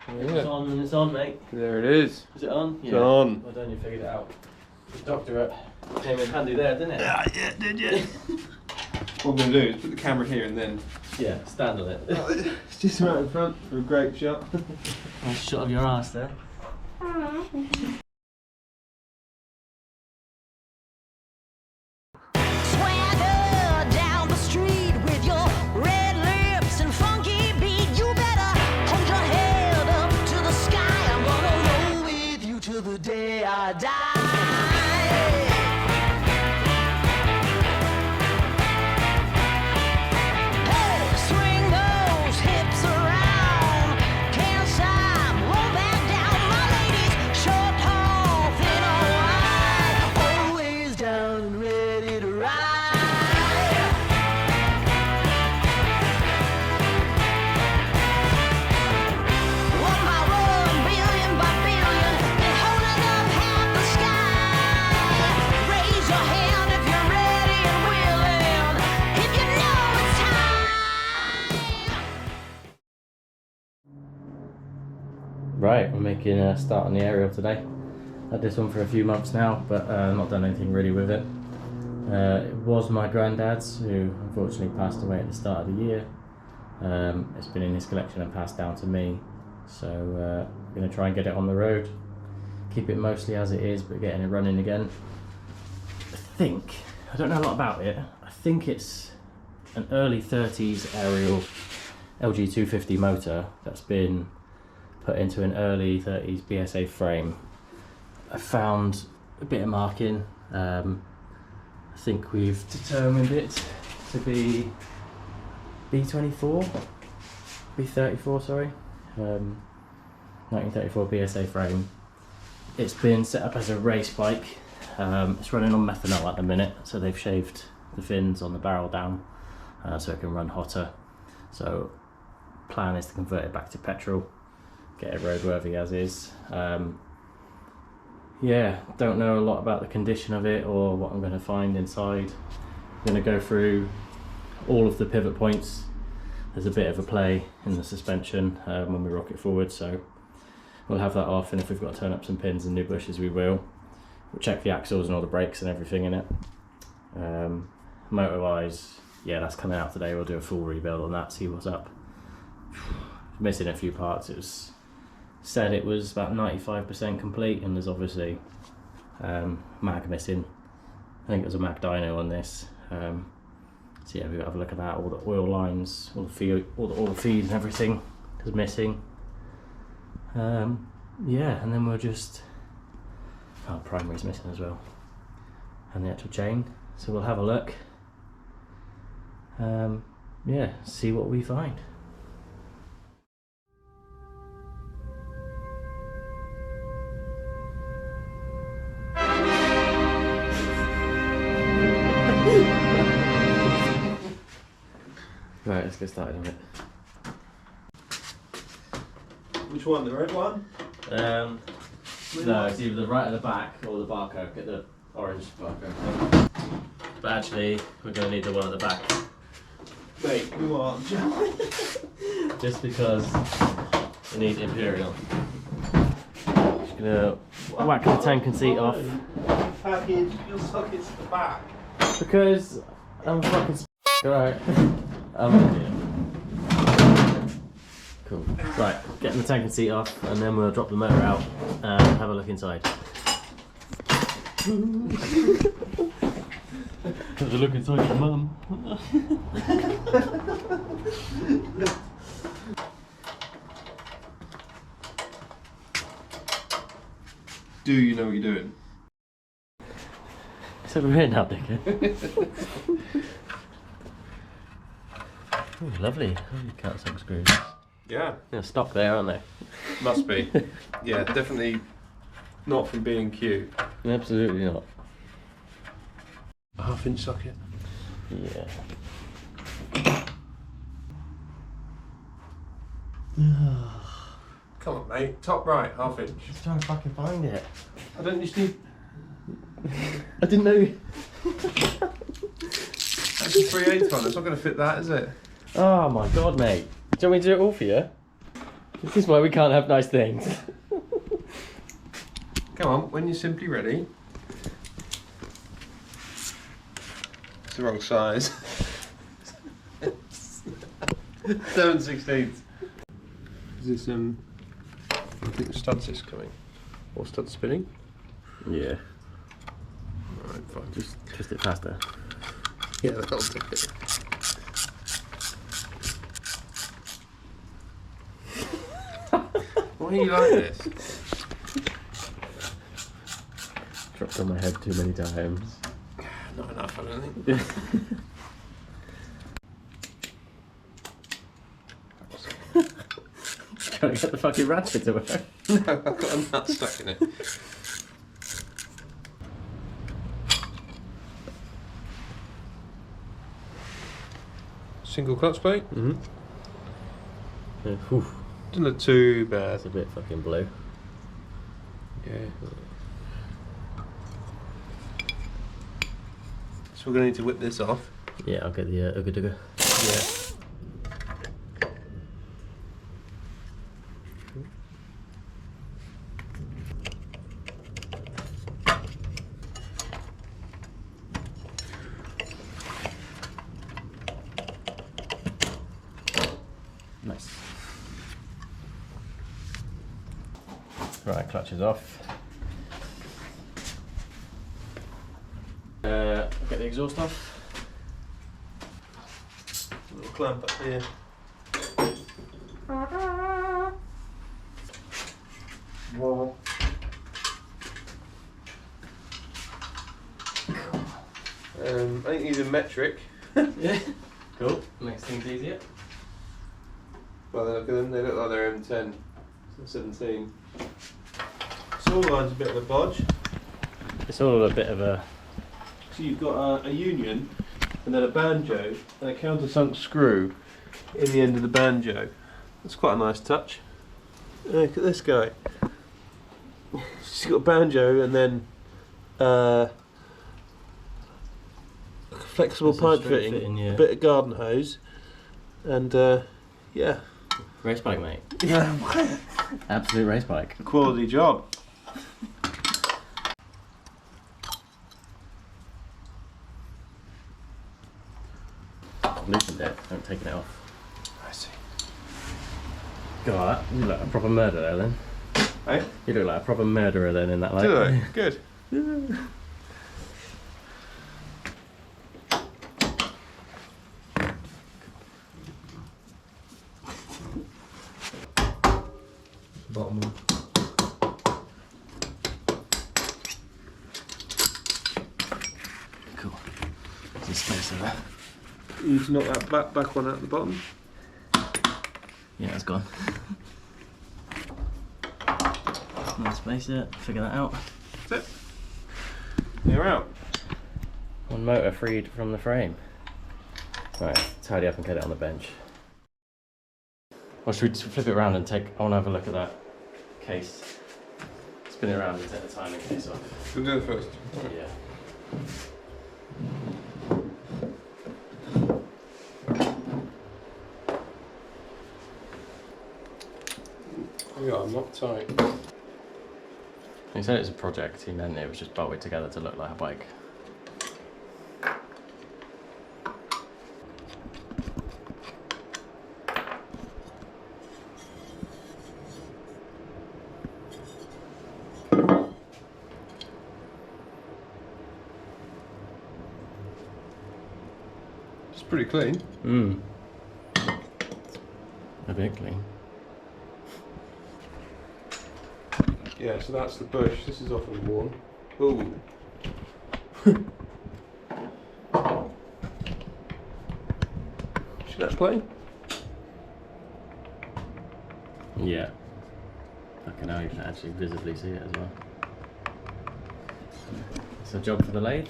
It's on and it's on, mate. There it is. Is it on? It's on. Well done, you figured it out. The doctor came in handy there, didn't it? Yeah, did you? What I'm going to do is put the camera here and then... Yeah, stand on it. It's just right in front for a great shot. Nice shot of your ass there. Swagger down the street with your red lips and funky beat. You better hold your head up to the sky. I'm gonna roll with you till the day I die. Hey, swing those hips around. Can't stop, roll back down. My ladies, short, tall, thin or wide, always down and ready to ride. One by one, billion by billion, and holding up half the sky. Raise your hand if you're ready and willing, if you know it's time. Right, we're making a start on the Ariel today. Had this one for a few months now, but not done anything really with it. It was my granddad's, who unfortunately passed away at the start of the year. It's been in his collection and passed down to me, so I'm going to try and get it on the road. Keep it mostly as it is, but getting it running again. I don't know a lot about it, I think it's an early 30s Ariel LG250 motor that's been put into an early 30s BSA frame. I found a bit of marking. I think we've determined it to be B24, B34, sorry. 1934 BSA frame. It's been set up as a race bike. It's running on methanol at the minute, so they've shaved the fins on the barrel down so it can run hotter. So plan is to convert it back to petrol, get it roadworthy as is. Yeah, don't know a lot about the condition of it or what I'm going to find inside. I'm going to go through all of the pivot points. There's a bit of a play in the suspension when we rock it forward, so we'll have that off, and if we've got to turn up some pins and new bushes we will. We'll check the axles and all the brakes and everything in it. Motor wise, yeah, that's coming out today. We'll do a full rebuild on that, see what's up. Missing a few parts. It was said it was about 95% complete, and there's obviously mag missing. I think it was a mag dyno on this. So yeah, we've got to have a look at that. All the oil lines, all the oil feed and everything is missing. Yeah, and then we'll just, primary's missing as well, and the actual chain. So we'll have a look. Yeah, see what we find. Right, let's get started on it. Which one? The red one? No, it's either the right at the back or the barcode. Get the orange barcode. But actually, we're going to need the one at the back. Mate, you are. Just because we need Imperial. Just going to whack the tank and seat off. Package your sockets at the back. Because I'm fucking alright. Cool. Right, getting the tank and seat off, and then we'll drop the motor out and have a look inside. Have a look inside your mum. Do you know what you're doing? It's over here now, dickhead. Ooh, lovely. Lovely countersunk screws. Yeah. They're stock there, aren't they? Must be. Yeah, definitely not from B&Q. Absolutely not. A 1/2 inch socket. Yeah. Come on, mate. Top right, 1/2 inch. Just trying to fucking find it. I don't just need. I didn't know. That's a 3/8 one. It's not going to fit that, is it? Oh my god, mate. Do you want me to do it all for you? This is why we can't have nice things. Come on, when you're simply ready. It's the wrong size. 7/16. Is this I think the stud's is coming. Or stud spinning? Yeah. Alright, fine. Just twist it faster. Yeah, that'll do it. Why are you like this? Dropped on my head too many times. Not enough, I don't think. Trying to get the fucking ratchet to work. No, I've got a nut stuck in it. Single clutch plate? Mm-hmm. Yeah, whew. Doesn't look too bad. That's a bit fucking blue. Yeah. So we're going to need to whip this off. Yeah, I'll get the Ooga Dooga. Yeah. Nice. Right, clutch is off. Get the exhaust off. A little clamp up here. Whoa. I think these are metric. Yeah. Cool. Makes things easier. Well, look at them, they look like they're M10, 17. Saw line's a bit of a bodge. It's all a bit of a... So you've got a union, and then a banjo, and a countersunk screw in the end of the banjo. That's quite a nice touch. Look at this guy. She's got a banjo and then a flexible That's a pipe straight fitting, fitting, yeah. a bit of garden hose, and yeah. Race bike, mate. Yeah. Absolute race bike. Quality job. I've loosened it, I haven't taken it off. I see. God, you look like a proper murderer then. Hey? You look like a proper murderer then in that light. Do I? Good. Bottom one. Cool. There's a space there. You need to knock that back one out at the bottom. Yeah, it's gone. No space there, figure that out. That's it. You're out. One motor freed from the frame. Right, tidy up and get it on the bench. Or should we just flip it around and take, I want to have a look at that case. Spin it around and take the timing case off. We'll do it first. Yeah. We are not tight. He said it was a project, he meant it was just bolted together to look like a bike. It's pretty clean. A bit clean. Yeah, so that's the bush. This is often worn. Ooh. See that plane? Yeah. Fucking hell, you can actually visibly see it as well. It's a job for the lathe.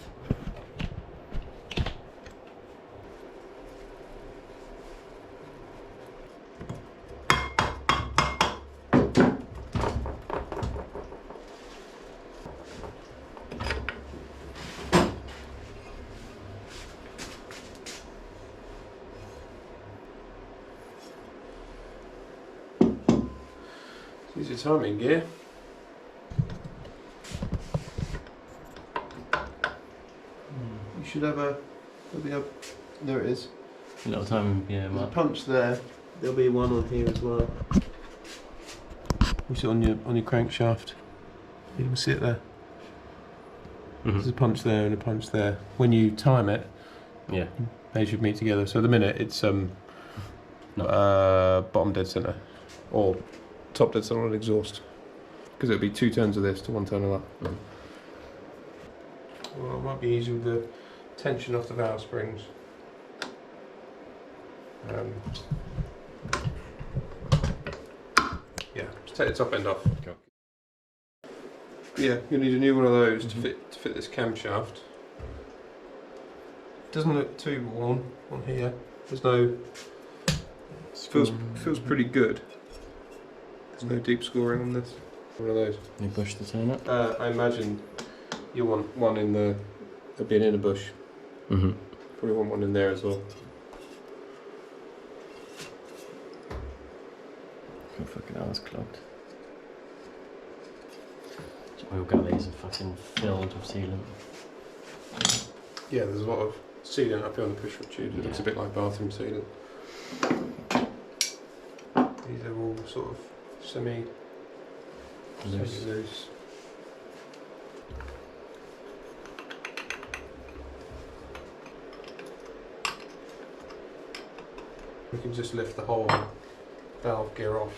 Use your timing gear. You should have there it is. A little time, yeah, There's a mark. punch there. There'll be one on here as well. You see it on your crankshaft. You can see it there. There's a punch there and a punch there. When you time it, Yeah. they should meet together. So at the minute it's bottom dead centre, or top dead centre on exhaust, because it'll be 2 turns of this to 1 turn of that. Well, it might be easy with the tension off the valve springs. Yeah, just take the top end off. Cool. Yeah, you'll need a new one of those to fit this camshaft. Doesn't look too worn on here. There's no. Feels pretty good. There's no deep scoring on this. One of those. Any bush to turn up? I imagine you want one in the. There'll be an inner bush. Mm-hmm. Probably want one in there as well. Oh, fucking hell, that's clogged. Oil gullies are fucking filled with sealant. Yeah, there's a lot of sealant up here on the push-rod tube. It looks a bit like bathroom sealant. These are all sort of semi loose. We can just lift the whole valve gear off.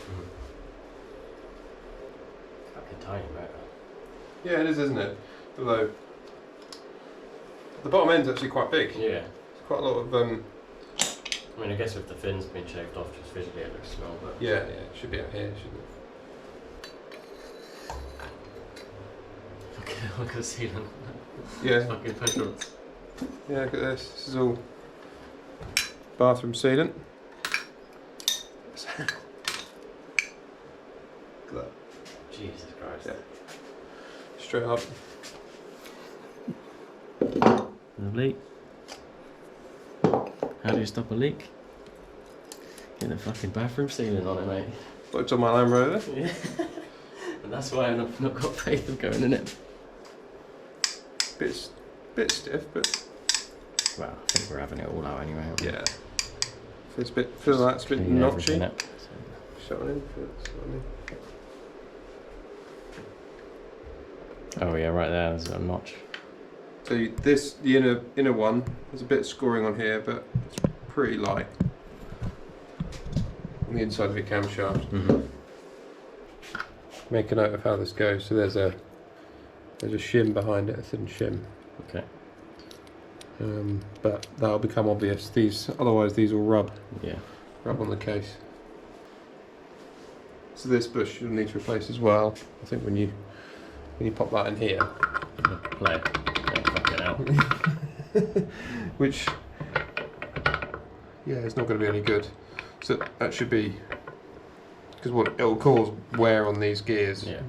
Fucking tiny motor. Yeah, it is, isn't it? Although the bottom end's actually quite big. Yeah. It's quite a lot of I mean, I guess with the fins being shaved off, just visually it looks small, but... yeah, it should be out here, shouldn't it? Look at the sealant. Yeah. Fucking push rods. Yeah, look at this. This is all bathroom sealant. Look at that. Jesus Christ. Yeah. Straight up. Lovely. How do you stop a leak? Get the fucking bathroom sealant on it, mate. Looks on my Land Rover. Yeah. And that's why I've not got faith of going in it. Bit stiff, but Well, I think we're having it all out anyway. aren't we? yeah. Feels like it's a bit Clean everything notchy. up, so. Shut on in. Shut on in. Oh yeah, right there, there's a notch. So the inner one, there's a bit of scoring on here, but it's pretty light on the inside of your camshaft. Mm-hmm. Make a note of how this goes. So there's a shim behind it, a thin shim. Okay. But that'll become obvious. Otherwise these will rub Yeah. on the case. So this bush you'll need to replace as well. I think when you pop that in here, Play. Yeah, fucking hell. which it's not going to be any good. So that should be, because what it'll cause wear on these gears. Yeah.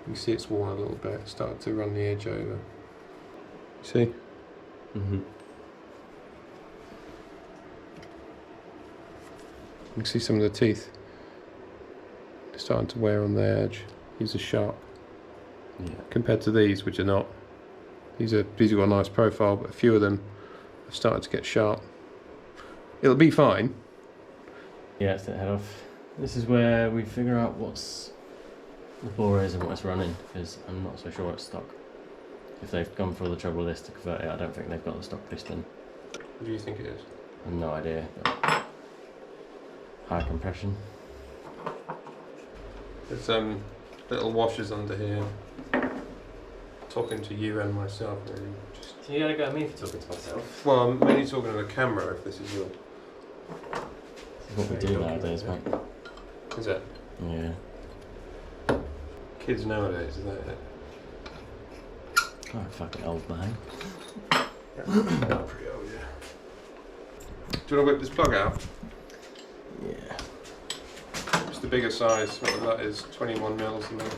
You see it's worn a little bit, started to run the edge over. You see? Mm-hmm. You can see some of the teeth starting to wear on the edge. These are sharp Yeah. compared to these, which are not. These have got a nice profile, but a few of them have started to get sharp. It'll be fine. Yeah, it's the head off. This is where we figure out what's the bore is and what it's running, because I'm not so sure it's stock. If they've gone for all the trouble with this to convert it, I don't think they've got the stock piston. What do you think it is? I've no idea. But high compression. There's little washers under here. Talking to you and myself, really. So you gotta go at me for talking to myself. Well, I'm mainly talking to the camera. If this is your, This is what we do nowadays, mate. is it? Yeah. Kids nowadays, is that it? Oh, fucking old man. Yeah. Pretty old, yeah. Do you want to whip this plug out? Yeah. It's the bigger size. What that is, 21 mils. And then.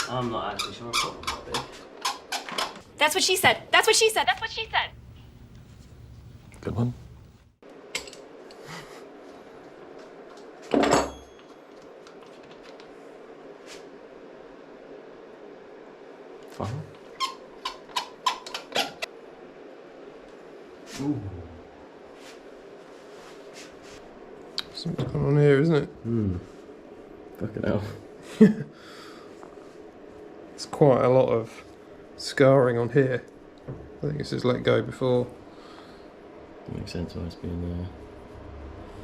I'm not actually sure I've got one that big. That's what she said. That's what she said. That's what she said. Good one. Something's going on here, isn't it? Fucking hell. It's quite a lot of scarring on here. I think it's just let go before. Makes sense why it's been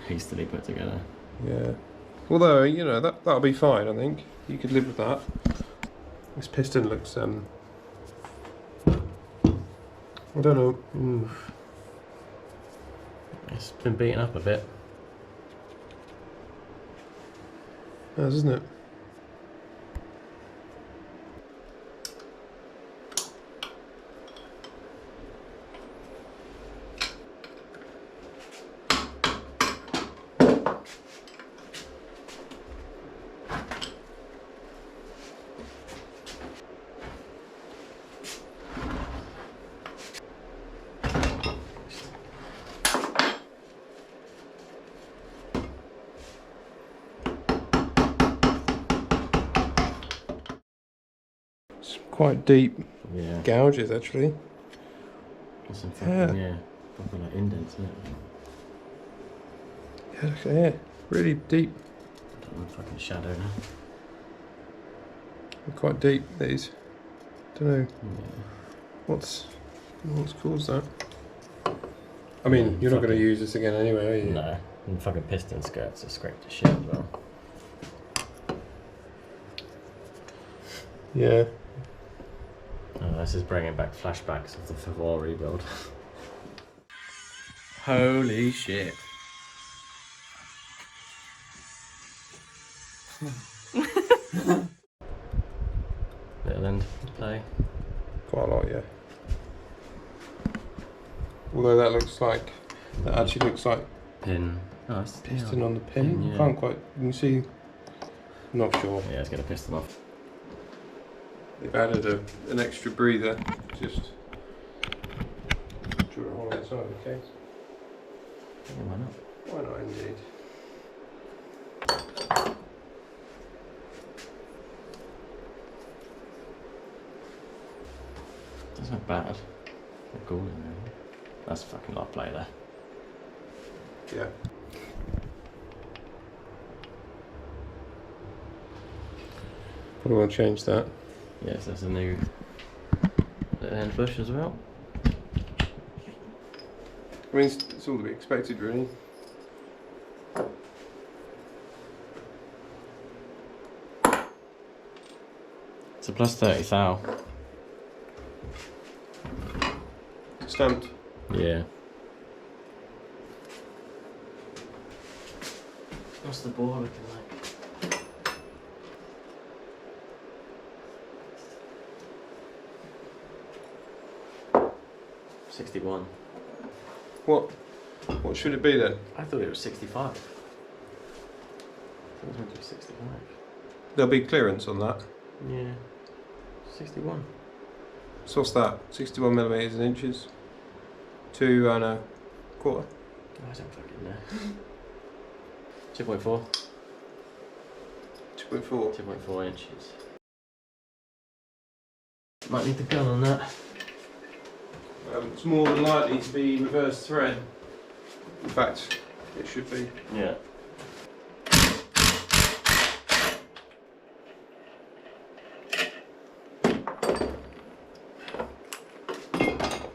hastily put together. Yeah. Although, you know, that'll be fine, I think. You could live with that. This piston looks, I don't know. It's been beaten up a bit. It has, isn't it? Quite deep gouges, actually. There's some fucking, proper like indents in it. Yeah, look at here. Really deep. Fucking shadow now. They're quite deep, these. Don't know. Yeah. What's caused that? I mean, you're not going to use this again anyway, are you? No. And the fucking piston skirts are scraped to shit as well. Yeah. Oh, this is bringing back flashbacks of the Favor rebuild. Holy shit. Little end play. Quite a lot, yeah. Although that actually looks like Pin. Oh, it's piston on the pin. Yeah. Can't quite, you can see, I'm not sure. Yeah, let's get a piston off. They've added an extra breather, just drill a hole inside the case. Yeah, why not? Why not, indeed? Doesn't look bad. Look cool in there. That's a fucking lot of play there. Yeah. Probably want to change that. Yes, there's a new little end bush as well. I mean, it's all to be expected, really. It's a plus 30 thou. Stamped. Yeah. What's the bore looking like? $61. What should it be then? I thought it was 65. I thought it was meant to be 65. There'll be clearance on that. Yeah. 61. So what's that? 61 millimetres in inches. 2 and a quarter. Oh, I don't fucking know. 2.4. 2.4. 2.4 inches. Might need the gun on that. It's more than likely to be reverse thread. In fact, it should be. Yeah.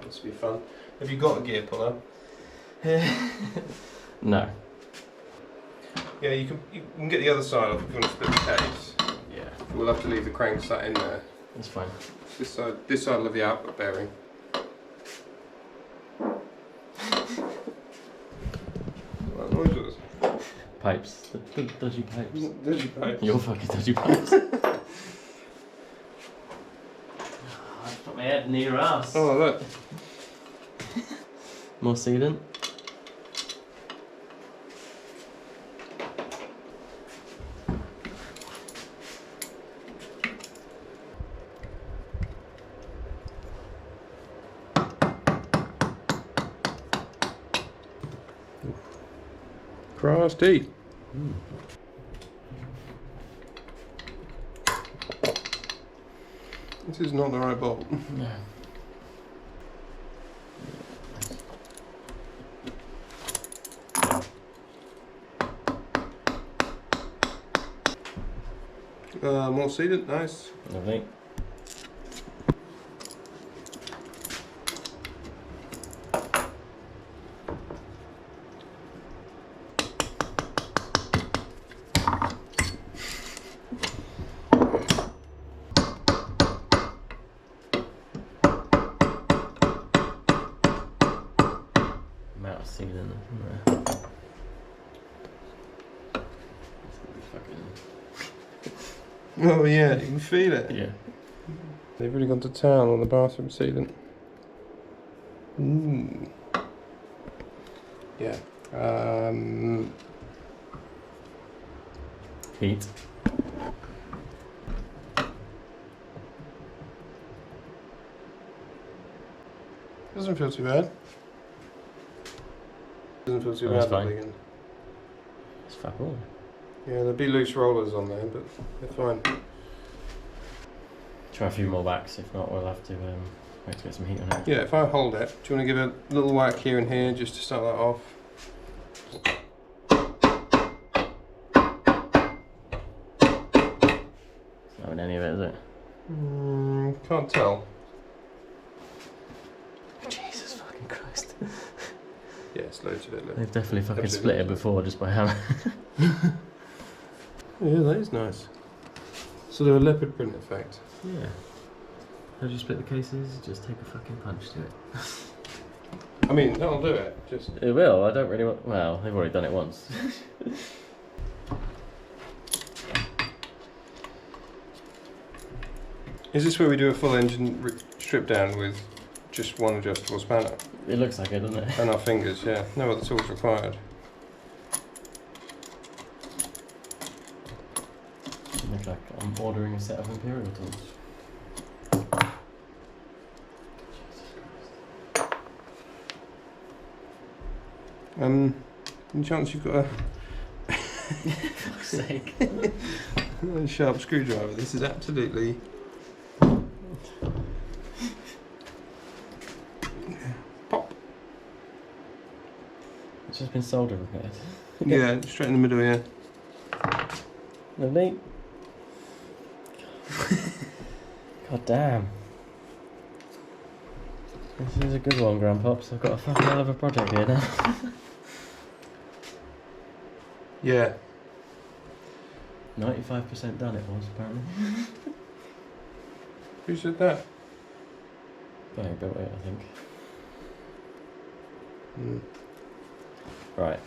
This will be fun. Have you got a gear puller? No. Yeah, you can get the other side off if you want to split the case. Yeah. We'll have to leave the crank sat in there. That's fine. This side will have the output bearing. What noise was? Pipes. The dodgy pipes. Dodgy pipes. Your fucking dodgy pipes. I put my head near your ass. Oh, look. More sealant. Crusty. This is not the right bolt. No. More sealant, nice. Lovely. Amount of sealant. Oh yeah, you can feel it. Yeah. They've really gone to town on the bathroom sealant. Yeah. Heat. Doesn't feel too bad. Doesn't feel too Oh, that's bad. fine. Again. It's fuck all. Yeah, there'll be loose rollers on there, but they're fine. Try a few more whacks. If not, we'll have to wait to get some heat on it. Yeah, if I hold it, do you want to give a little whack here and here just to start that off? It's not having any of it, is it? Can't tell. Jesus fucking Christ. Yeah, it's loads of it. Look. They've definitely fucking Absolutely. split it before just by hammer. Yeah, that is nice. Sort of a leopard print effect. Yeah. How do you split the cases? Just take a fucking punch to it. I mean, that'll do it. Just It will. I don't really want. Well, they've already done it once. Is this where we do a full engine strip down with just one adjustable spanner It looks like it, doesn't it? and our fingers? Yeah, no other tools required. Looks like I'm ordering a set of Imperial tools. Any chance you've got a Fuck's sake. a sharp screwdriver? This is absolutely. Pop. It's just been solder repaired. Yeah, straight in the middle. Yeah. Lovely. God damn. This is a good one, Grandpops. I've got a fucking hell of a project here now. Yeah. 95% done it was, apparently. Who said that? They built it, I think. Mm. Right.